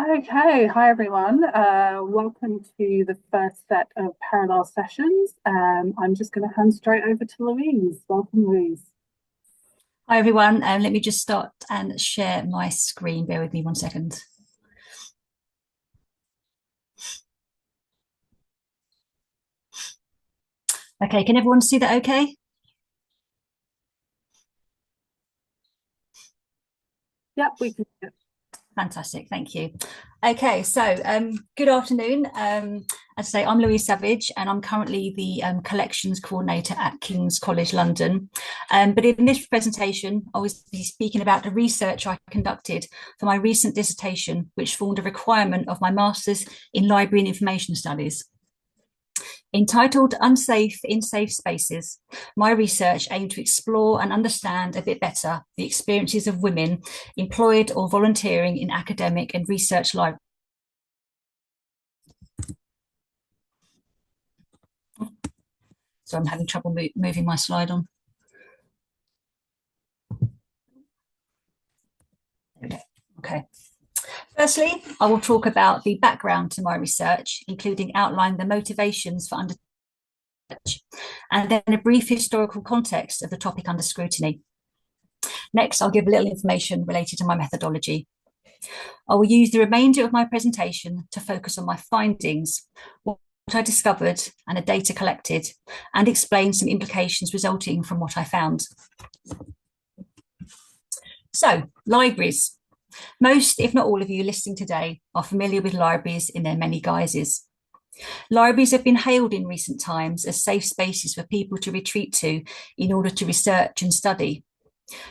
Okay, hi everyone. Welcome to the first set of parallel sessions. I'm just going to hand straight over to Louise. Welcome, Louise. Hi everyone, let me just start and share my screen. Bear with me 1 second. Okay, can everyone see that okay? Yep, we can. Fantastic, thank you. Okay, so good afternoon. As I say, I'm Louise Savage and I'm currently the collections coordinator at King's College London. But in this presentation, I will be speaking about the research I conducted for my recent dissertation, which formed a requirement of my Masters in Library and Information Studies. Entitled Unsafe in Safe Spaces, my research aimed to explore and understand a bit better the experiences of women employed or volunteering in academic and research libraries. So I'm having trouble moving my slide on. Okay. Firstly, I will talk about the background to my research, including outlining the motivations for undertaking and then a brief historical context of the topic under scrutiny. Next, I'll give a little information related to my methodology. I will use the remainder of my presentation to focus on my findings, what I discovered and the data collected, and explain some implications resulting from what I found. So, libraries. Most, if not all of you listening today, are familiar with libraries in their many guises. Libraries have been hailed in recent times as safe spaces for people to retreat to in order to research and study.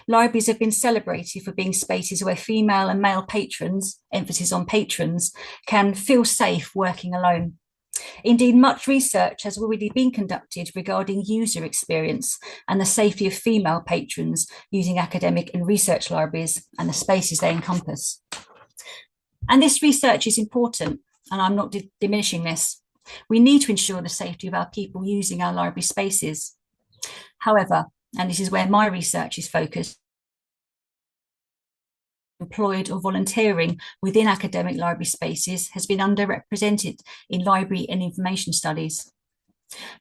Libraries have been celebrated for being spaces where female and male patrons, emphasis on patrons, can feel safe working alone. Indeed, much research has already been conducted regarding user experience and the safety of female patrons using academic and research libraries and the spaces they encompass. And this research is important, and I'm not diminishing this. We need to ensure the safety of our people using our library spaces. However, and this is where my research is focused, employed or volunteering within academic library spaces has been underrepresented in library and information studies.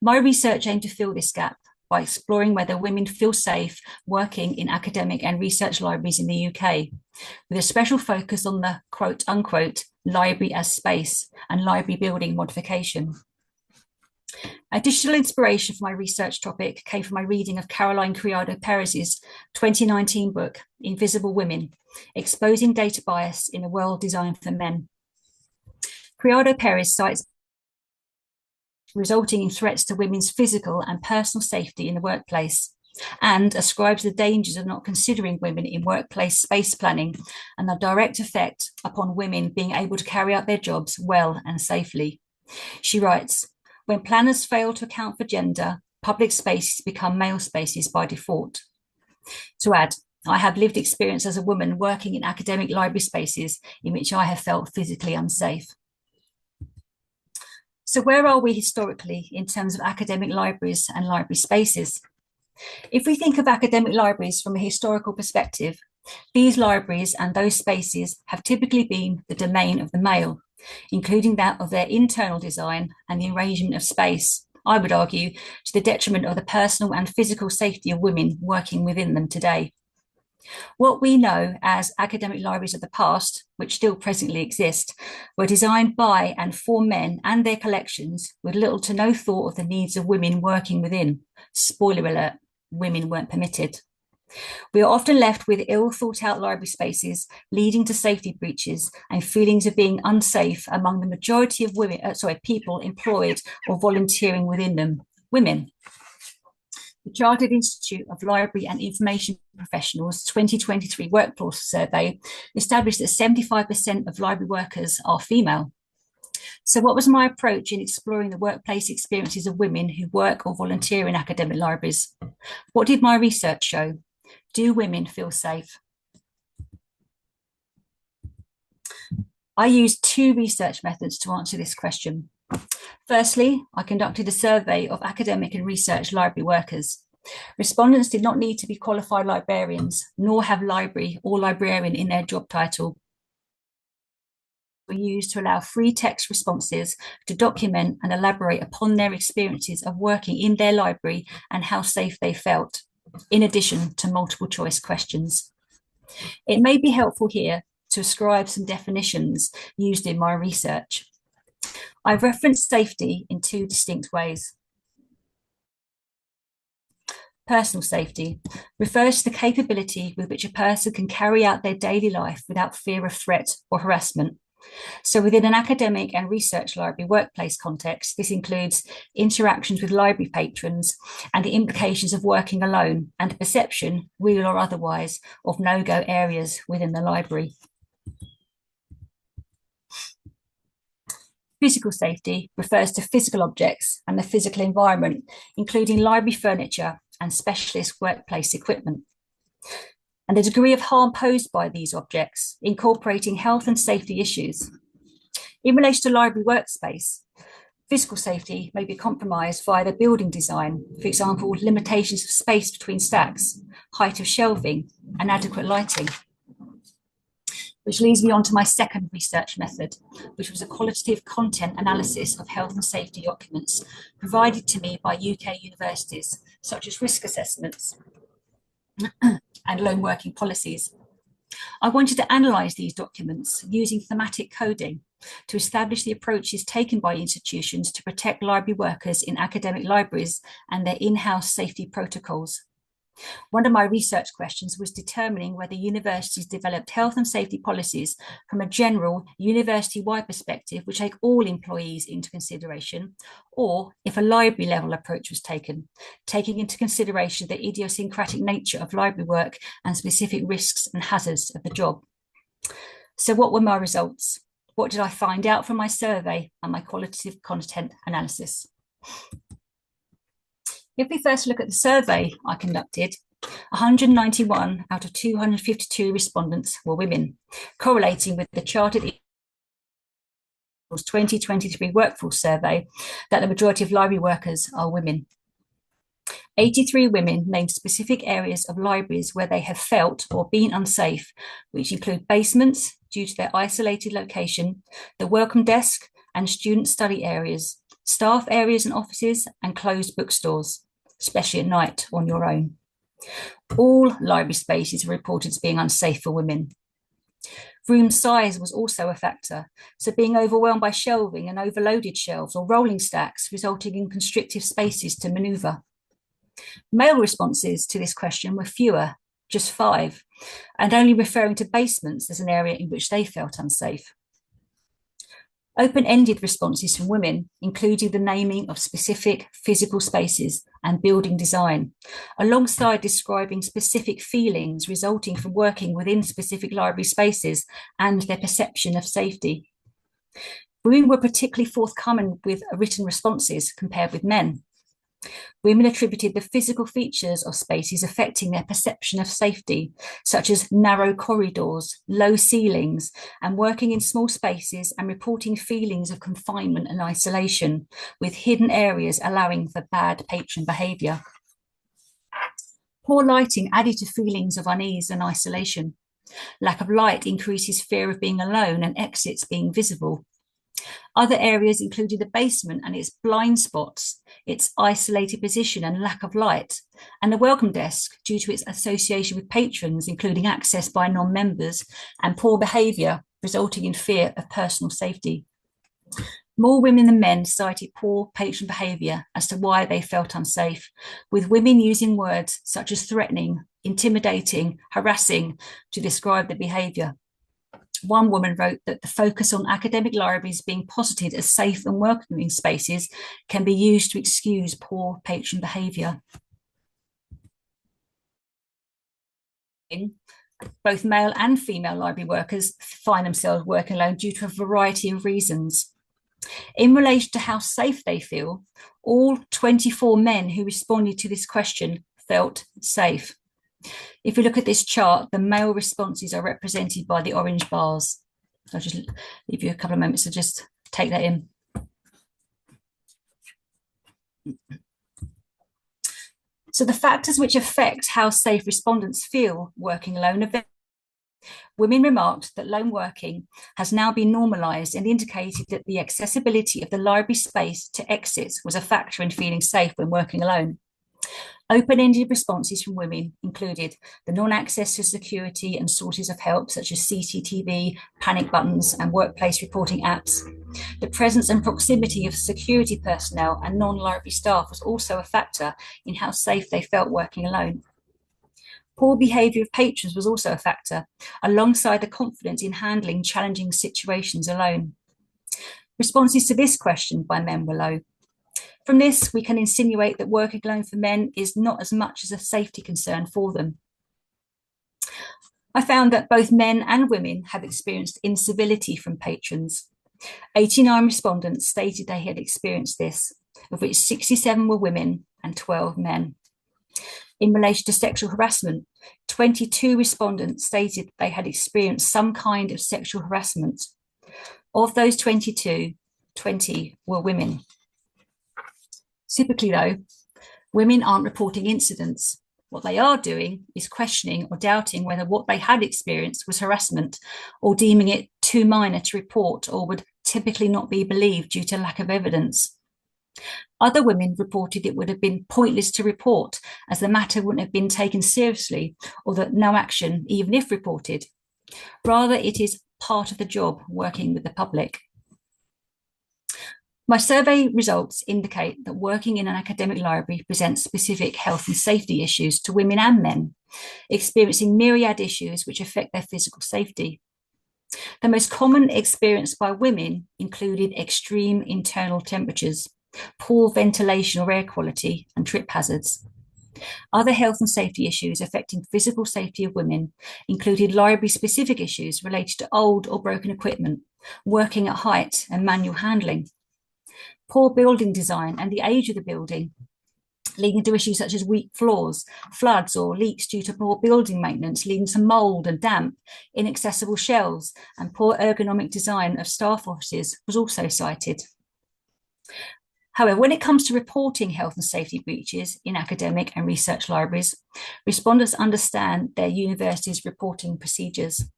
My research aimed to fill this gap by exploring whether women feel safe working in academic and research libraries in the UK, with a special focus on the quote unquote library as space and library building modification. Additional inspiration for my research topic came from my reading of Caroline Criado Perez's 2019 book, Invisible Women, Exposing Data Bias in a World Designed for Men. Criado Perez cites resulting in threats to women's physical and personal safety in the workplace and ascribes the dangers of not considering women in workplace space planning and the direct effect upon women being able to carry out their jobs well and safely. She writes, when planners fail to account for gender, public spaces become male spaces by default. To add, I have lived experience as a woman working in academic library spaces in which I have felt physically unsafe. So where are we historically in terms of academic libraries and library spaces? If we think of academic libraries from a historical perspective, these libraries and those spaces have typically been the domain of the male, including that of their internal design and the arrangement of space, I would argue, to the detriment of the personal and physical safety of women working within them today. What we know as academic libraries of the past, which still presently exist, were designed by and for men and their collections with little to no thought of the needs of women working within. Spoiler alert, women weren't permitted. We are often left with ill thought out library spaces leading to safety breaches and feelings of being unsafe among the majority of people employed or volunteering within them, women. The Chartered Institute of Library and Information Professionals 2023 Workforce Survey established that 75% of library workers are female. So what was my approach in exploring the workplace experiences of women who work or volunteer in academic libraries? What did my research show? Do women feel safe? I used two research methods to answer this question. Firstly, I conducted a survey of academic and research library workers. Respondents did not need to be qualified librarians, nor have library or librarian in their job title. were used to allow free text responses to document and elaborate upon their experiences of working in their library and how safe they felt, in addition to multiple choice questions. It may be helpful here to ascribe some definitions used in my research. I've referenced safety in two distinct ways. Personal safety refers to the capability with which a person can carry out their daily life without fear of threat or harassment. So within an academic and research library workplace context, this includes interactions with library patrons and the implications of working alone and the perception, real or otherwise, of no-go areas within the library. Physical safety refers to physical objects and the physical environment, including library furniture and specialist workplace equipment, and the degree of harm posed by these objects, incorporating health and safety issues. In relation to library workspace, physical safety may be compromised via the building design, for example, limitations of space between stacks, height of shelving, and adequate lighting. Which leads me on to my second research method, which was a qualitative content analysis of health and safety documents provided to me by UK universities, such as risk assessments and loan working policies. I wanted to analyse these documents using thematic coding to establish the approaches taken by institutions to protect library workers in academic libraries and their in-house safety protocols. One of my research questions was determining whether universities developed health and safety policies from a general university-wide perspective, which take all employees into consideration, or if a library level approach was taken, taking into consideration the idiosyncratic nature of library work and specific risks and hazards of the job. So what were my results? What did I find out from my survey and my qualitative content analysis? If we first look at the survey I conducted, 191 out of 252 respondents were women, correlating with the Chartered 2023 workforce survey that the majority of library workers are women. 83 women named specific areas of libraries where they have felt or been unsafe, which include basements due to their isolated location, the welcome desk and student study areas, staff areas and offices, and closed bookstores, especially at night on your own. All library spaces were reported as being unsafe for women. Room size was also a factor, so being overwhelmed by shelving and overloaded shelves or rolling stacks, resulting in constrictive spaces to manoeuvre. Male responses to this question were fewer, just 5, and only referring to basements as an area in which they felt unsafe. Open-ended responses from women included the naming of specific physical spaces and building design, alongside describing specific feelings resulting from working within specific library spaces and their perception of safety. Women were particularly forthcoming with written responses compared with men. Women attributed the physical features of spaces affecting their perception of safety, such as narrow corridors, low ceilings, and working in small spaces, and reporting feelings of confinement and isolation, with hidden areas allowing for bad patron behaviour. Poor lighting added to feelings of unease and isolation. Lack of light increases fear of being alone and exits being visible. Other areas included the basement and its blind spots, its isolated position and lack of light, and the welcome desk due to its association with patrons, including access by non-members and poor behaviour, resulting in fear of personal safety. More women than men cited poor patron behaviour as to why they felt unsafe, with women using words such as threatening, intimidating, harassing to describe the behaviour. One woman wrote that the focus on academic libraries being posited as safe and welcoming spaces can be used to excuse poor patron behaviour. Both male and female library workers find themselves working alone due to a variety of reasons. In relation to how safe they feel, all 24 men who responded to this question felt safe. If you look at this chart, the male responses are represented by the orange bars. So I'll just leave you a couple of moments to just take that in. So the factors which affect how safe respondents feel working alone are Women remarked that lone working has now been normalised and indicated that the accessibility of the library space to exits was a factor in feeling safe when working alone. Open-ended responses from women included the non-access to security and sources of help, such as CCTV, panic buttons, and workplace reporting apps. The presence and proximity of security personnel and non-library staff was also a factor in how safe they felt working alone. Poor behaviour of patrons was also a factor, alongside the confidence in handling challenging situations alone. Responses to this question by men were low. From this, we can insinuate that working alone for men is not as much as a safety concern for them. I found that both men and women have experienced incivility from patrons. 89 respondents stated they had experienced this, of which 67 were women and 12 men. In relation to sexual harassment, 22 respondents stated they had experienced some kind of sexual harassment. Of those 22, 20 were women. Typically, though, women aren't reporting incidents. What they are doing is questioning or doubting whether what they had experienced was harassment, or deeming it too minor to report, or would typically not be believed due to lack of evidence. Other women reported it would have been pointless to report, as the matter wouldn't have been taken seriously, or that no action, even if reported. Rather, it is part of the job working with the public. My survey results indicate that working in an academic library presents specific health and safety issues to women and men, experiencing myriad issues which affect their physical safety. The most common experienced by women included extreme internal temperatures, poor ventilation or air quality, and trip hazards. Other health and safety issues affecting physical safety of women included library-specific issues related to old or broken equipment, working at height, and manual handling. Poor building design and the age of the building, leading to issues such as weak floors, floods or leaks due to poor building maintenance, leading to mould and damp, inaccessible shelves, and poor ergonomic design of staff offices was also cited. However, when it comes to reporting health and safety breaches in academic and research libraries, respondents understand their university's reporting procedures.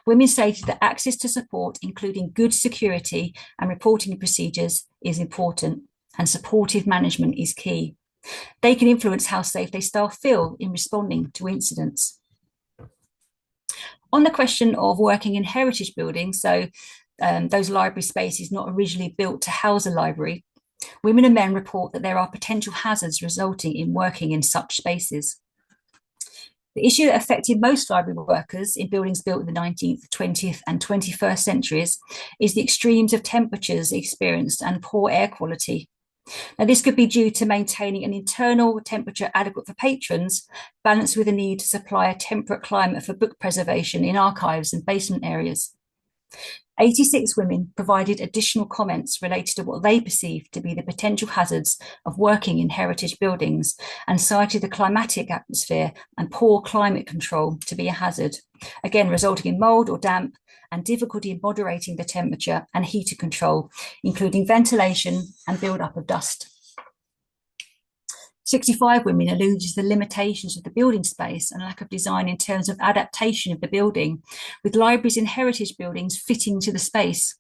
Women stated that access to support, including good security and reporting procedures, is important, and supportive management is key. They can influence how safe their staff feel in responding to incidents. On the question of working in heritage buildings, so those library spaces not originally built to house a library, women and men report that there are potential hazards resulting in working in such spaces. The issue that affected most library workers in buildings built in the 19th, 20th and 21st centuries is the extremes of temperatures experienced and poor air quality. Now, this could be due to maintaining an internal temperature adequate for patrons, balanced with the need to supply a temperate climate for book preservation in archives and basement areas. 86 women provided additional comments related to what they perceived to be the potential hazards of working in heritage buildings, and cited the climatic atmosphere and poor climate control to be a hazard, again resulting in mould or damp and difficulty in moderating the temperature and heater control, including ventilation and build-up of dust. 65 women alluded to the limitations of the building space and lack of design in terms of adaptation of the building, with libraries in heritage buildings fitting to the space.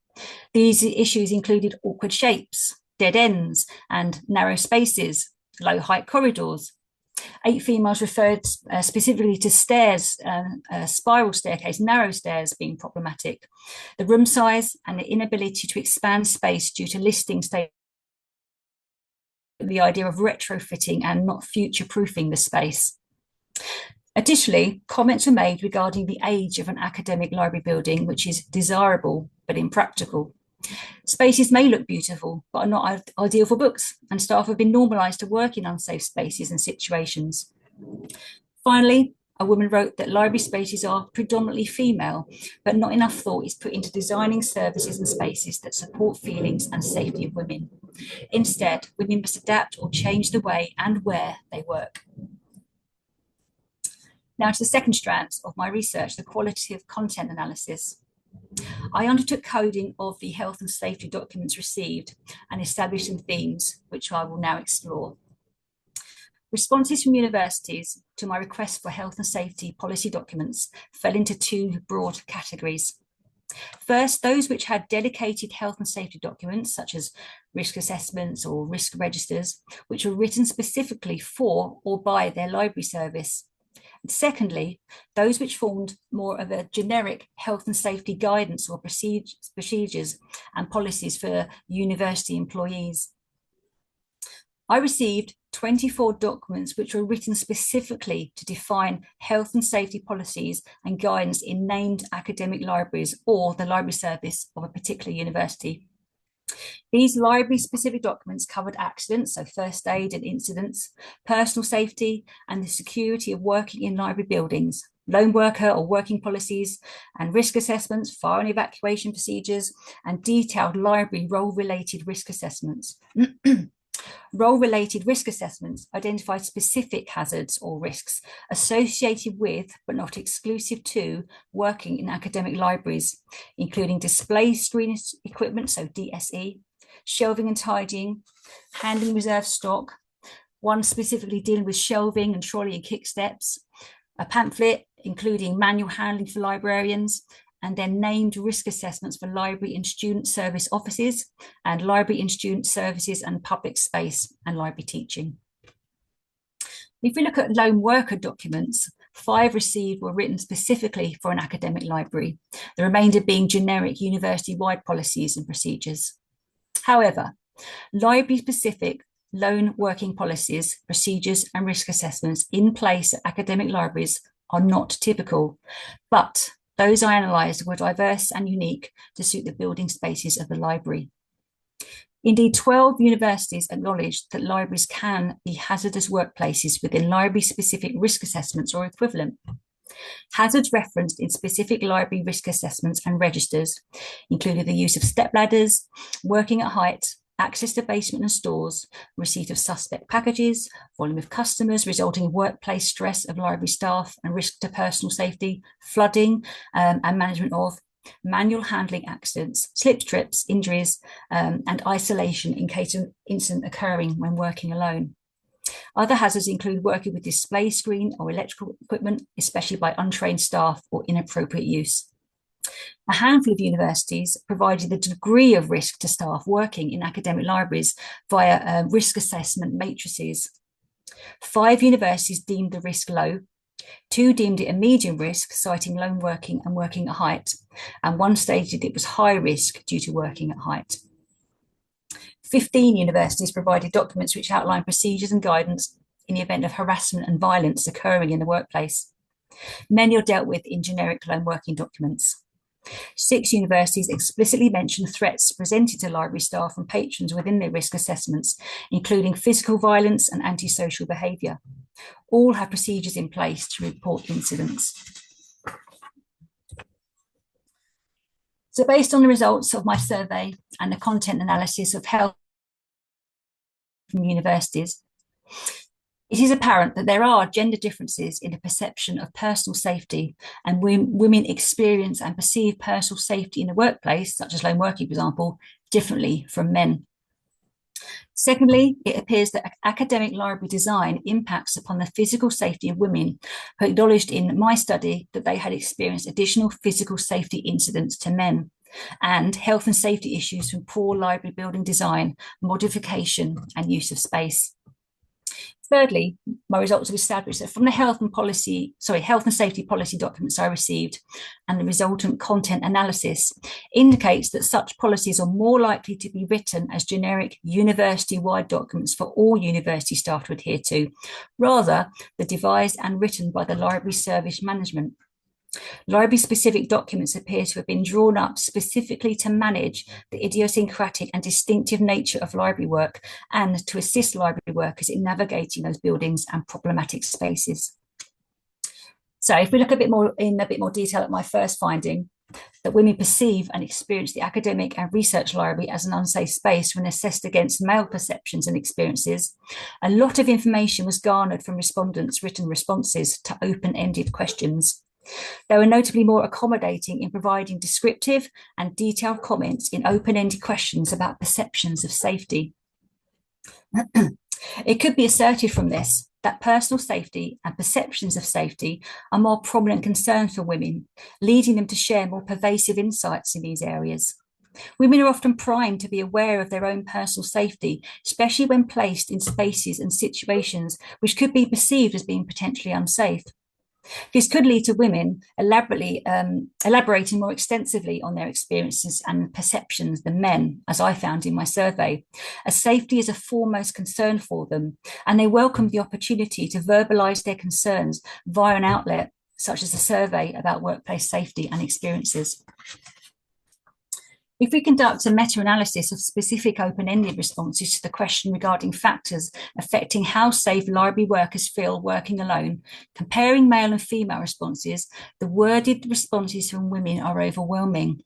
These issues included awkward shapes, dead ends, and narrow spaces, low height corridors. 8 females referred specifically to stairs, spiral staircase, narrow stairs being problematic, the room size and the inability to expand space due to listing state the idea of retrofitting and not future-proofing the space. Additionally, comments were made regarding the age of an academic library building, which is desirable but impractical. Spaces may look beautiful, but are not ideal for books, and staff have been normalised to work in unsafe spaces and situations. Finally, a woman wrote that library spaces are predominantly female, but not enough thought is put into designing services and spaces that support feelings and safety of women. Instead, women must adapt or change the way and where they work. Now to the second strand of my research, the qualitative content analysis. I undertook coding of the health and safety documents received and established some themes, which I will now explore. Responses from universities to my request for health and safety policy documents fell into two broad categories. First, those which had dedicated health and safety documents, such as risk assessments or risk registers, which were written specifically for or by their library service. And secondly, those which formed more of a generic health and safety guidance or procedures and policies for university employees. I received 24 documents which were written specifically to define health and safety policies and guidance in named academic libraries or the library service of a particular university. These library-specific documents covered accidents, so first aid and incidents, personal safety, and the security of working in library buildings, lone worker or working policies, and risk assessments, fire and evacuation procedures, and detailed library role-related risk assessments. Role-related risk assessments identify specific hazards or risks associated with, but not exclusive to, working in academic libraries, including display screen equipment, so DSE, shelving and tidying, handling reserve stock, one specifically dealing with shelving and trolley and kick steps, a pamphlet including manual handling for librarians, and then named risk assessments for library and student service offices and library and student services and public space and library teaching. If we look at lone worker documents, 5 received were written specifically for an academic library, the remainder being generic university-wide policies and procedures. However, library-specific lone working policies, procedures and risk assessments in place at academic libraries are not typical, but those I analysed were diverse and unique to suit the building spaces of the library. Indeed, 12 universities acknowledged that libraries can be hazardous workplaces within library-specific risk assessments or equivalent. Hazards referenced in specific library risk assessments and registers included the use of step ladders, working at height, access to basement and stores, receipt of suspect packages, volume of customers resulting in workplace stress of library staff and risk to personal safety, flooding and management of, manual handling accidents, slip trips, injuries, and isolation in case of incident occurring when working alone. Other hazards include working with display screen or electrical equipment, especially by untrained staff or inappropriate use. A handful of universities provided the degree of risk to staff working in academic libraries via risk assessment matrices. 5 universities deemed the risk low, 2 deemed it a medium risk, citing lone working and working at height, and 1 stated it was high risk due to working at height. 15 universities provided documents which outline procedures and guidance in the event of harassment and violence occurring in the workplace. Many are dealt with in generic lone working documents. 6 universities explicitly mention threats presented to library staff and patrons within their risk assessments, including physical violence and antisocial behaviour. All have procedures in place to report incidents. So based on the results of my survey and the content analysis of health from universities, it is apparent that there are gender differences in the perception of personal safety, and women experience and perceive personal safety in the workplace, such as lone working, for example, differently from men. Secondly, it appears that academic library design impacts upon the physical safety of women who acknowledged in my study that they had experienced additional physical safety incidents to men, and health and safety issues from poor library building design, modification, and use of space. Thirdly, my results have established that from the health and safety policy documents I received and the resultant content analysis indicates that such policies are more likely to be written as generic university-wide documents for all university staff to adhere to, rather than devised and written by the library service management. Library-specific documents appear to have been drawn up specifically to manage the idiosyncratic and distinctive nature of library work and to assist library workers in navigating those buildings and problematic spaces. So if we look in a bit more detail at my first finding, that women perceive and experience the academic and research library as an unsafe space when assessed against male perceptions and experiences, a lot of information was garnered from respondents' written responses to open-ended questions. They were notably more accommodating in providing descriptive and detailed comments in open-ended questions about perceptions of safety. It could be asserted from this that personal safety and perceptions of safety are more prominent concerns for women, leading them to share more pervasive insights in these areas. Women are often primed to be aware of their own personal safety, especially when placed in spaces and situations which could be perceived as being potentially unsafe. This could lead to women elaborating more extensively on their experiences and perceptions than men, as I found in my survey, as safety is a foremost concern for them, and they welcome the opportunity to verbalise their concerns via an outlet such as a survey about workplace safety and experiences. If we conduct a meta-analysis of specific open-ended responses to the question regarding factors affecting how safe library workers feel working alone, comparing male and female responses, the worded responses from women are overwhelming.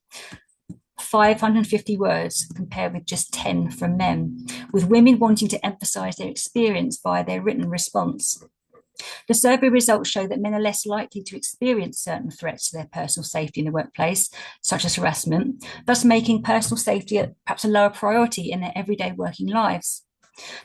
550 words compared with just 10 from men, with women wanting to emphasise their experience via their written response. The survey results show that men are less likely to experience certain threats to their personal safety in the workplace, such as harassment, thus making personal safety perhaps a lower priority in their everyday working lives.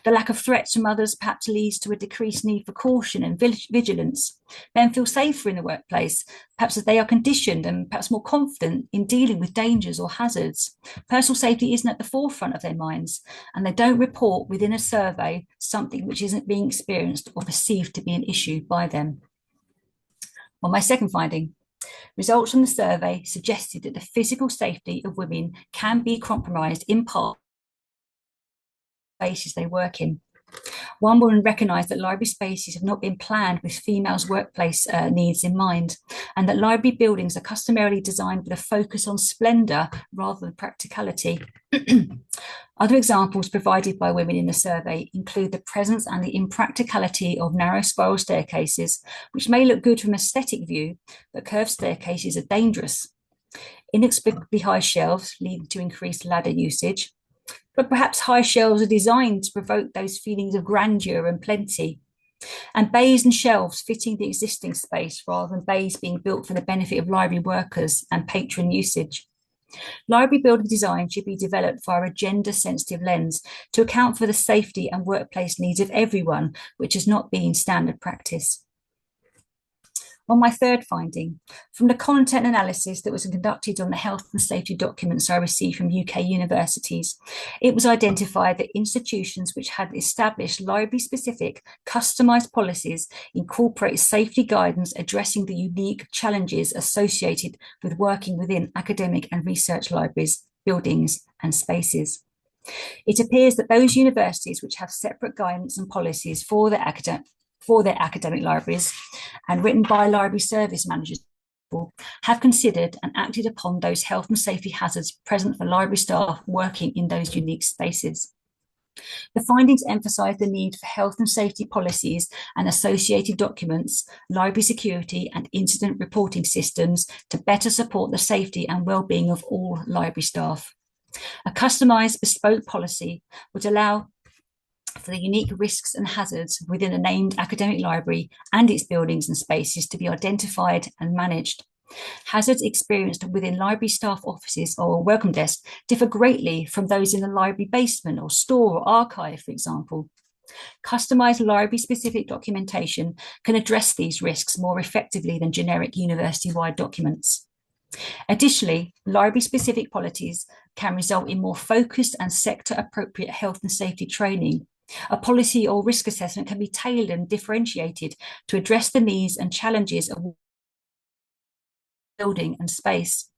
The lack of threats from others perhaps leads to a decreased need for caution and vigilance. Men feel safer in the workplace, perhaps as they are conditioned and perhaps more confident in dealing with dangers or hazards. Personal safety isn't at the forefront of their minds, and they don't report within a survey something which isn't being experienced or perceived to be an issue by them. On my second finding, results from the survey suggested that the physical safety of women can be compromised in part spaces they work in. One woman recognised that library spaces have not been planned with females' workplace needs in mind, and that library buildings are customarily designed with a focus on splendour rather than practicality. Other examples provided by women in the survey include the presence and the impracticality of narrow spiral staircases, which may look good from an aesthetic view, but curved staircases are dangerous. Inexplicably high shelves leading to increased ladder usage, but perhaps high shelves are designed to provoke those feelings of grandeur and plenty, and bays and shelves fitting the existing space rather than bays being built for the benefit of library workers and patron usage. Library building design should be developed via a gender-sensitive lens to account for the safety and workplace needs of everyone, which has not been standard practice. On my third finding, from the content analysis that was conducted on the health and safety documents I received from UK universities, it was identified that institutions which had established library-specific customised policies incorporate safety guidance addressing the unique challenges associated with working within academic and research libraries, buildings and spaces. It appears that those universities which have separate guidance and policies for their academic libraries and written by library service managers have considered and acted upon those health and safety hazards present for library staff working in those unique spaces. The findings emphasise the need for health and safety policies and associated documents, library security and incident reporting systems to better support the safety and well-being of all library staff. A customised bespoke policy would allow for the unique risks and hazards within a named academic library and its buildings and spaces to be identified and managed. Hazards experienced within library staff offices or welcome desk differ greatly from those in the library basement or store or archive, for example. Customised library-specific documentation can address these risks more effectively than generic university-wide documents. Additionally, library-specific policies can result in more focused and sector-appropriate health and safety training. A policy or risk assessment can be tailored and differentiated to address the needs and challenges of building and space.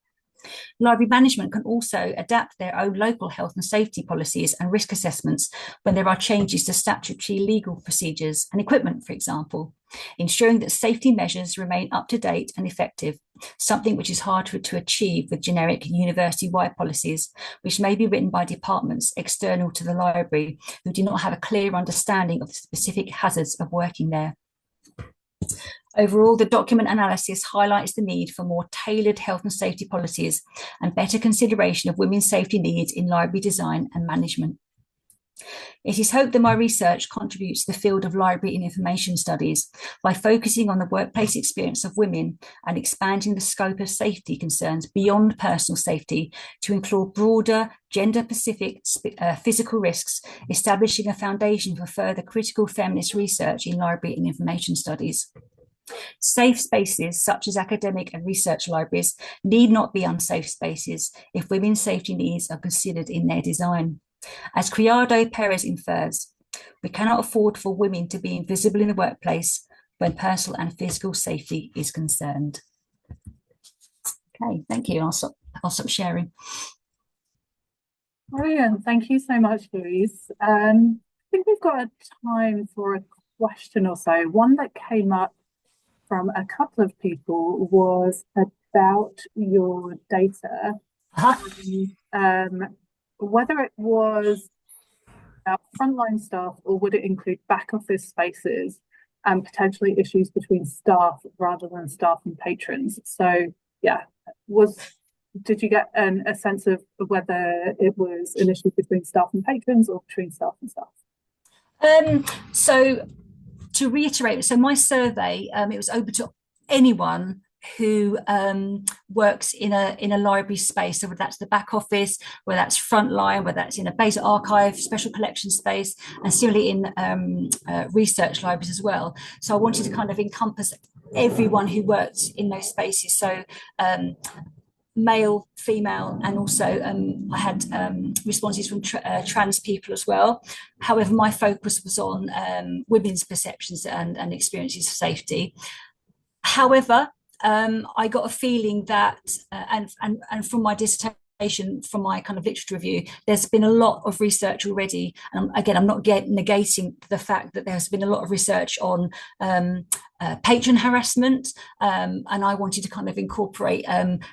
Library management can also adapt their own local health and safety policies and risk assessments when there are changes to statutory legal procedures and equipment, for example, ensuring that safety measures remain up to date and effective, something which is hard to achieve with generic university-wide policies, which may be written by departments external to the library who do not have a clear understanding of the specific hazards of working there. Overall, the document analysis highlights the need for more tailored health and safety policies and better consideration of women's safety needs in library design and management. It is hoped that my research contributes to the field of library and information studies by focusing on the workplace experience of women and expanding the scope of safety concerns beyond personal safety to include broader gender-specific physical risks, establishing a foundation for further critical feminist research in library and information studies. Safe spaces, such as academic and research libraries, need not be unsafe spaces if women's safety needs are considered in their design. As Criado Perez infers, we cannot afford for women to be invisible in the workplace when personal and physical safety is concerned. Okay, thank you. I'll stop sharing. Brilliant. Thank you so much, Louise. I think we've got time for a question or so. One that came up from a couple of people was about your data, whether it was about frontline staff or would it include back office spaces and potentially issues between staff rather than staff and patrons. So yeah, did you get a sense of whether it was an issue between staff and patrons or between staff and staff? So to reiterate, so my survey, it was open to anyone who works in a library space. So whether that's the back office, whether that's frontline, whether that's in a basic archive, special collection space, and similarly in research libraries as well. So I wanted to kind of encompass everyone who worked in those spaces. So male, female, and also I had responses from trans people as well. However, my focus was on women's perceptions and experiences of safety. However, I got a feeling that, and from my dissertation, from my kind of literature review, there's been a lot of research already. And again, I'm not negating the fact that there's been a lot of research on patron harassment, and I wanted to kind of incorporate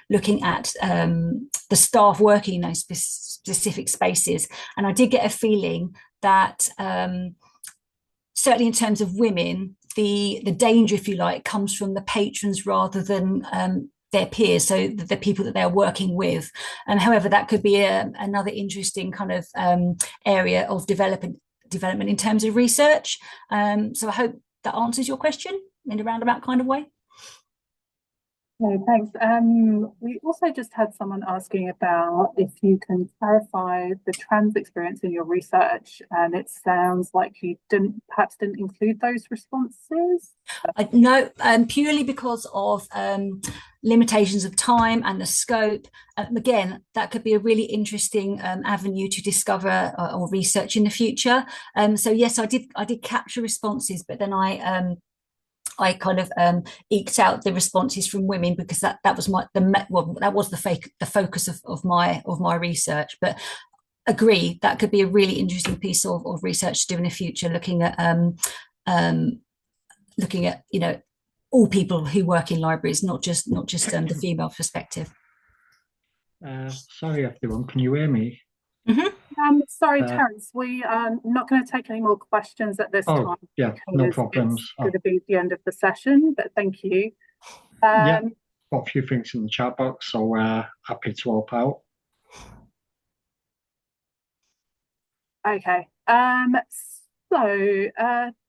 looking at the staff working in those specific spaces. And I did get a feeling that certainly in terms of women, the danger, if you like, comes from the patrons rather than their peers, so the people that they're working with. However, that could be another interesting kind of area of development in terms of research. So I hope that answers your question in a roundabout kind of way. Okay, thanks. We also just had someone asking about if you can clarify the trans experience in your research, and it sounds like you perhaps didn't include those responses. No, purely because of limitations of time and the scope. Again, that could be a really interesting avenue to discover or research in the future. So yes, I did capture responses, but then I kind of eked out the responses from women because that was the focus of my research. But agree, that could be a really interesting piece of research to do in the future, looking at all people who work in libraries, not just the female perspective. Sorry everyone, can you hear me? Mm-hmm. Sorry, Terence, we are not going to take any more questions at this time. Yeah, no problems. It's going to be the end of the session, but thank you. Yeah, got a few things in the chat box, so happy to help out. Okay. So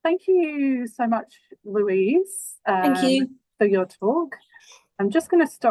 thank you so much, Louise. Thank you for your talk. I'm just going to stop